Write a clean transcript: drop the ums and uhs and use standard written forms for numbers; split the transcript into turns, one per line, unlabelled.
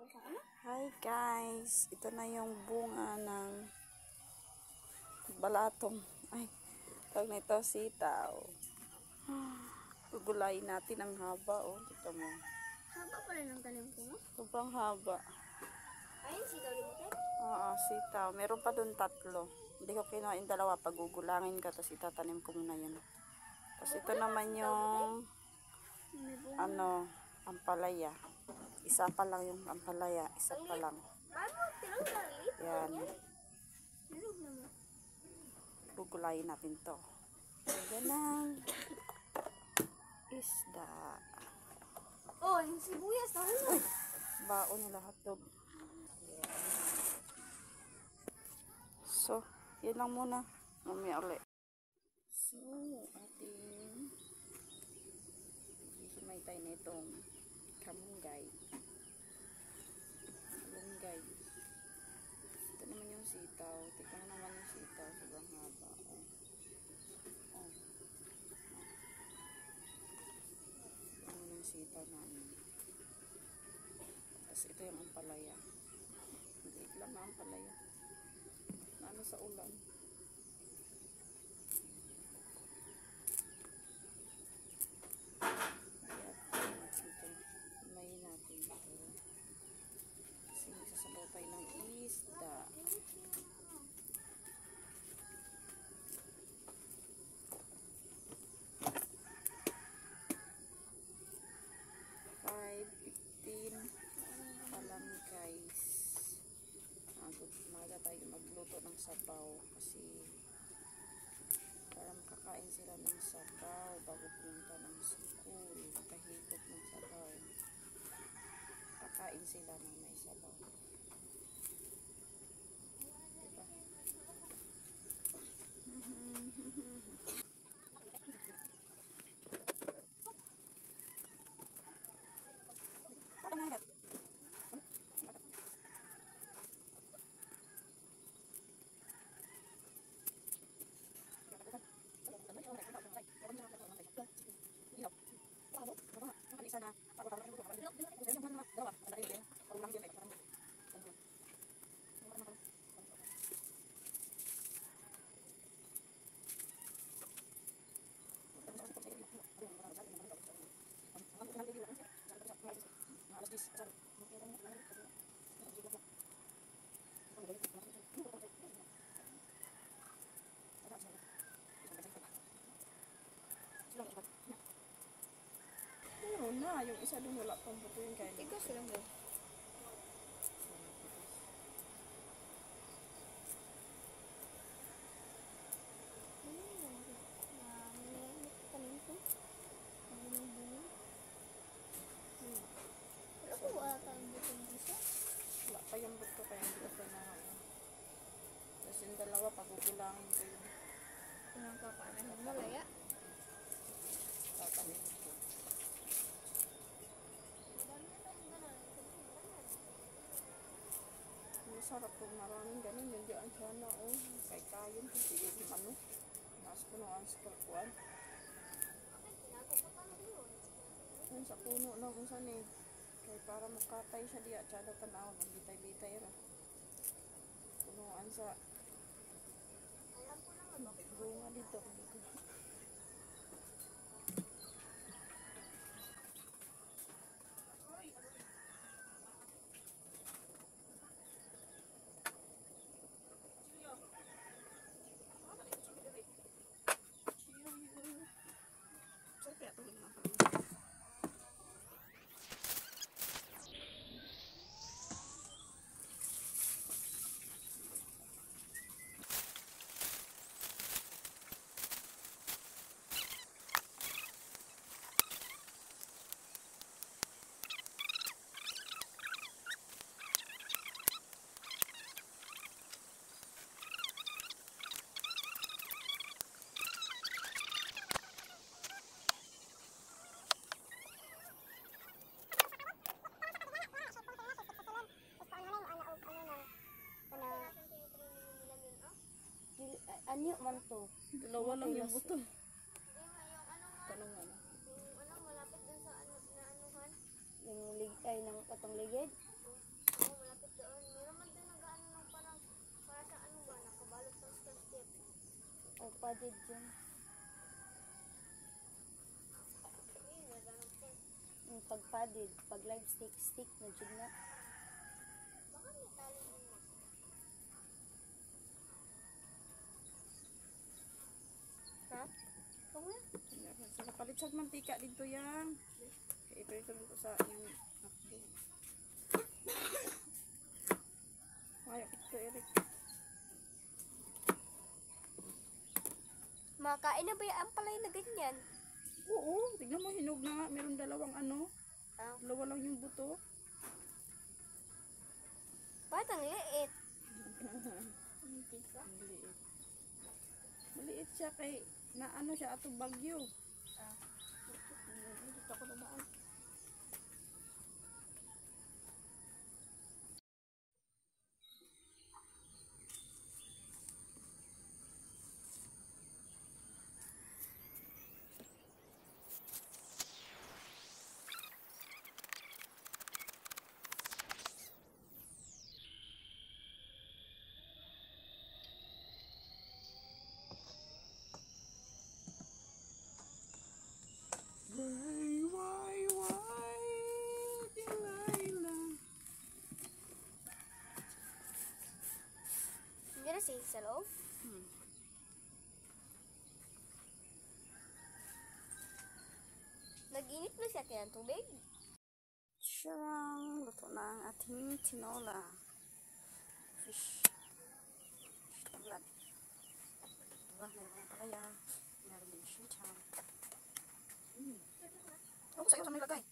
Hi guys, ito na yung bunga ng balatong. Ay, tawag na ito sitaw. Gugulayin natin ang haba, oh. Ito mo.
Haba pala ng tanim ko, no?
Sobrang haba.
Ayun, sitaw limited?
Oo, sitaw. Meron pa dun 3. Hindi ko kinuha yung 2. Pagugulangin ka, tapos itatanim ko muna yun. Tapos ito naman yung ampalaya. Isa pa lang yung ampalaya. Isa pa lang. Yan. Gugulayin natin to. Yan ang isda.
Oh, yung sibuyas.
Baon yung lahat to. So, yan lang muna. Mamaya ulit. So, ating hihimay tayo na itong kamunggay. Kamunggay. Ito naman yung sitaw. Tignan naman yung sitaw. Sobrang haba. Oh. Oh. Ito yung sitaw namin. Tapos ito yung ampalaya. Liit lang na ampalaya. Ano sa ulan. Himayin natin ito. Kasi magsasabaw tayo ng isda. Guys, maga tayo magluto ng sabaw kasi para makakain sila ng sabaw bago pumunta ng school, kahigop ng sabaw, kakain sila ng may sabaw, diba? Meron na, yung isa dun wala pang buto yung kain.
Ikaw sila mo.
Wala pa yung buto kaya hindi ko na tapos yung 2 pagugulangin ko yun.
Unang papaanahin mo, laya?
Tatanin ko. Masarap kung maraming ganun yun diyan sana oh. Kay kayon kasi yung ano mas punuan sa kakuan yun sa puno na kung saan eh kay para makatay siya diya tsada tanaw magbitay-bitay ra punuan sa bunga dito.
Anyo man to.
2 lang yung buto. Tanong ano?
Yung malapit dun sa ano na anuhan. Yung ay ng katong ligid. O, padid dyan. Yung pagpadid, pag live stick na dyan na. Ha? Ikaw na?
Sa kapalit sa mantika dito yang. Ito ko sa yung ako. Ay, ito Eric.
Makain na ba yung palay na ganyan?
Oo, tignan mo hinog na nga. Meron dalawang ano.
Ah,
Dalawa lang yung buto.
ba't ang liit?
Maliit. Maliit siya kay na ano siya atong bagyo.
Ah.
Dito ako naman. Why, Delilah?
Hindi na safe sa loob? Nag-init na siya kaya ang tubig?
Siyang luto na ang ating tinola. Fish. Blood. Diba? Meron ng palaya. Meron din shinchang. Ano sa'yo sa may lagay?